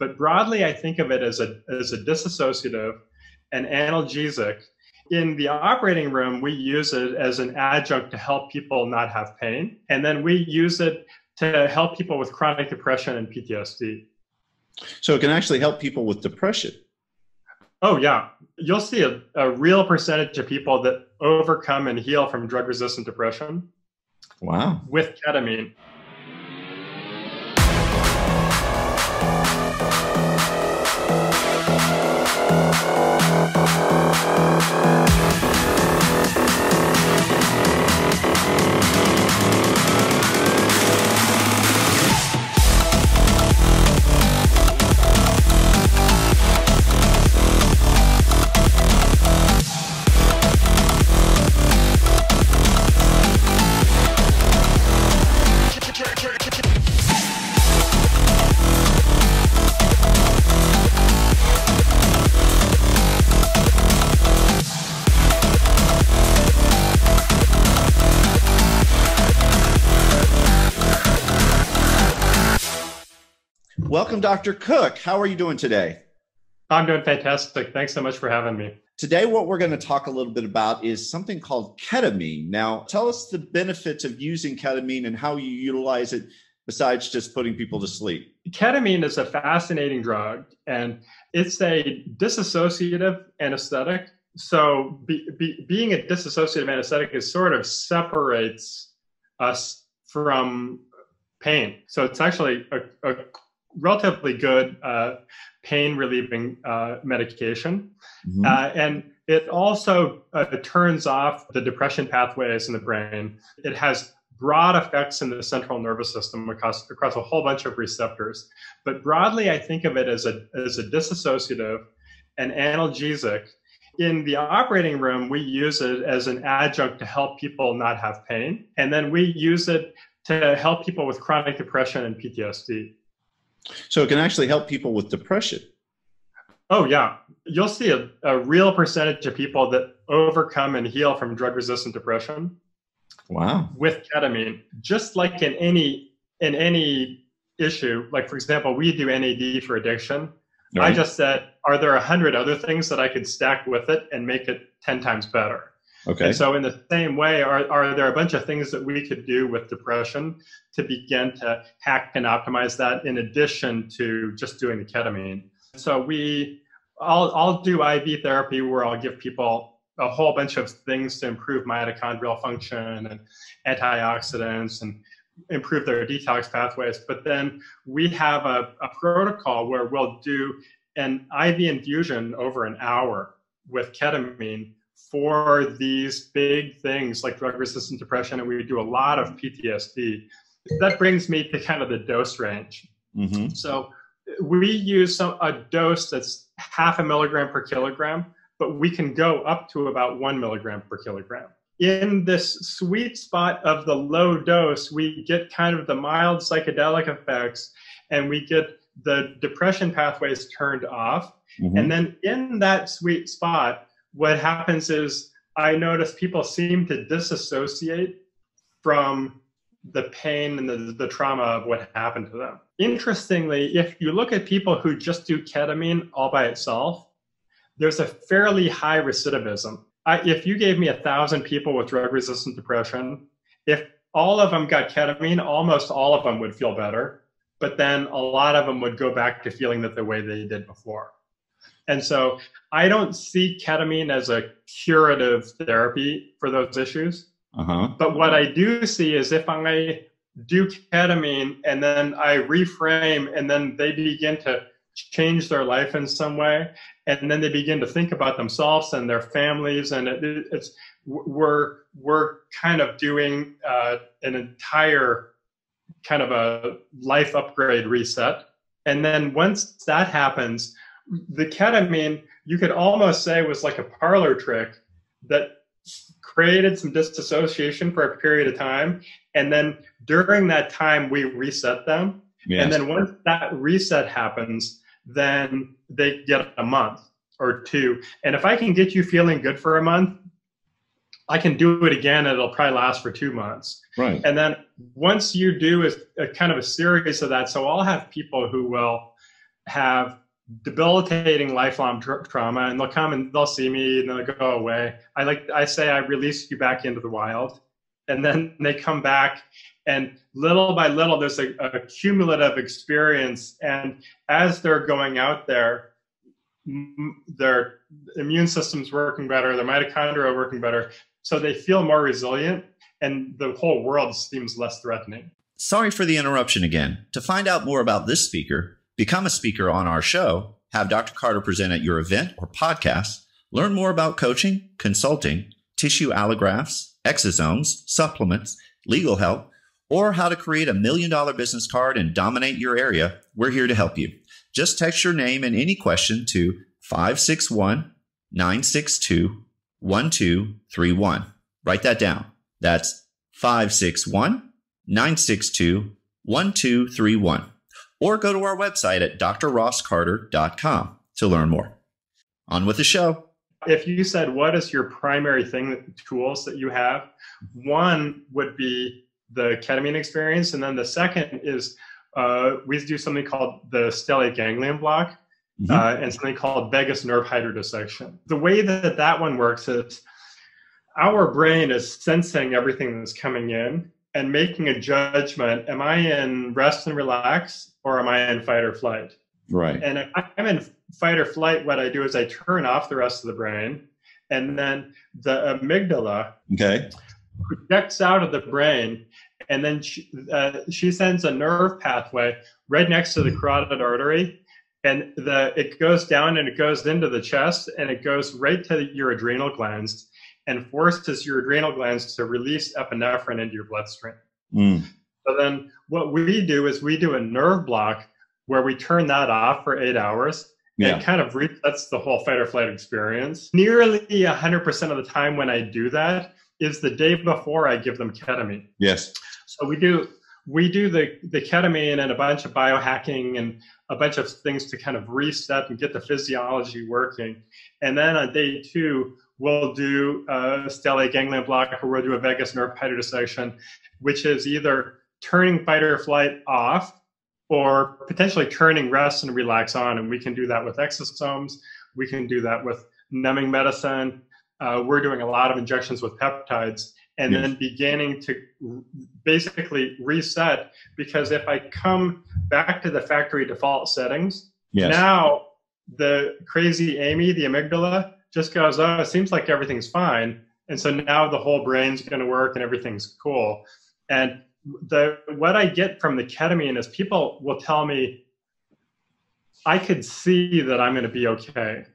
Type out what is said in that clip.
But broadly, I think of it as a dissociative and analgesic. In the operating room, we use it as an adjunct to help people not have pain. And then we use it to help people with chronic depression and PTSD. So it can actually help people with depression. Oh, yeah. You'll see a real percentage of people that overcome and heal from drug-resistant depression. Wow. With ketamine. Welcome, Dr. Cook. How are you doing today? I'm doing fantastic. Thanks so much for having me. Today, what we're going to talk a little bit about is something called ketamine. Now, tell us the benefits of using ketamine and how you utilize it besides just putting people to sleep. Ketamine is a fascinating drug, and it's a dissociative anesthetic. So being a dissociative anesthetic is sort of separates us from pain. So it's actually a relatively good pain relieving medication. Mm-hmm. And it also turns off the depression pathways in the brain. It has broad effects in the central nervous system across a whole bunch of receptors. But broadly, I think of it as a dissociative and analgesic. In the operating room, we use it as an adjunct to help people not have pain. And then we use it to help people with chronic depression and PTSD. So it can actually help people with depression. Oh, yeah. You'll see a real percentage of people that overcome and heal from drug-resistant depression. Wow. With ketamine. Just like in any issue, like for example, we do NAD for addiction. Right. I just said, are there 100 other things that I could stack with it and make it 10 times better? Okay. And so in the same way, are there a bunch of things that we could do with depression to begin to hack and optimize that in addition to just doing the ketamine? So I'll do IV therapy where I'll give people a whole bunch of things to improve mitochondrial function and antioxidants and improve their detox pathways. But then we have a protocol where we'll do an IV infusion over an hour with ketamine for these big things like drug-resistant depression, and we do a lot of PTSD. That brings me to kind of the dose range. Mm-hmm. So we use a dose that's 0.5 milligram per kilogram, but we can go up to about 1 milligram per kilogram. In this sweet spot of the low dose, we get kind of the mild psychedelic effects, and we get the depression pathways turned off. Mm-hmm. And then in that sweet spot, what happens is I notice people seem to disassociate from the pain and the trauma of what happened to them. Interestingly, if you look at people who just do ketamine all by itself, there's a fairly high recidivism. If you gave me 1,000 people with drug-resistant depression, if all of them got ketamine, almost all of them would feel better, but then a lot of them would go back to feeling that the way they did before. And so I don't see ketamine as a curative therapy for those issues. Uh-huh. But what I do see is if I do ketamine and then I reframe and then they begin to change their life in some way, and then they begin to think about themselves and their families, and we're kind of doing an entire kind of a life upgrade reset. And then once that happens, the ketamine, you could almost say, was like a parlor trick that created some disassociation for a period of time. And then during that time, we reset them. Yes. And then once that reset happens, then they get a month or two. And if I can get you feeling good for a month, I can do it again, and it'll probably last for 2 months. Right. And then once you do a kind of a series of that, so I'll have people who will have debilitating lifelong trauma, and they'll come and they'll see me and they'll go away. I say I release you back into the wild, and then they come back, and little by little there's a cumulative experience, and as they're going out there, their immune system's working better, their mitochondria are working better, so they feel more resilient, and the whole world seems less threatening. Sorry for the interruption again. To find out more about this speaker, become a speaker on our show, have Dr. Carter present at your event or podcast, learn more about coaching, consulting, tissue allografts, exosomes, supplements, legal help, or how to create $1 million business card and dominate your area, we're here to help you. Just text your name and any question to 561-962-1231. Write that down. That's 561-962-1231. Or go to our website at drrosscarter.com to learn more. On with the show. If you said, what is your primary tools that you have? One would be the ketamine experience. And then the second is we do something called the stellate ganglion block and something called vagus nerve hydrodissection. The way that one works is our brain is sensing everything that's coming in and making a judgment. Am I in rest and relax, or am I in fight or flight? Right. And if I'm in fight or flight, what I do is I turn off the rest of the brain, and then the amygdala projects out of the brain, and then she sends a nerve pathway right next to the carotid artery, and it goes down and it goes into the chest, and it goes right to your adrenal glands and forces your adrenal glands to release epinephrine into your bloodstream. So then what we do is we do a nerve block where we turn that off for 8 hours. It kind of resets the whole fight or flight experience. Nearly 100% of the time when I do that is the day before I give them ketamine. Yes. So we do the ketamine and a bunch of biohacking and a bunch of things to kind of reset and get the physiology working. And then on day 2, we'll do a stellate ganglion block, or we'll do a vagus nerve hydrodissection, which is either turning fight or flight off or potentially turning rest and relax on. And we can do that with exosomes. We can do that with numbing medicine. We're doing a lot of injections with peptides, and then beginning to basically reset, because if I come back to the factory default settings, now the crazy Amy, the amygdala, just goes, oh, it seems like everything's fine. And so now the whole brain's going to work and everything's cool. And what I get from the ketamine is people will tell me, I could see that I'm going to be okay,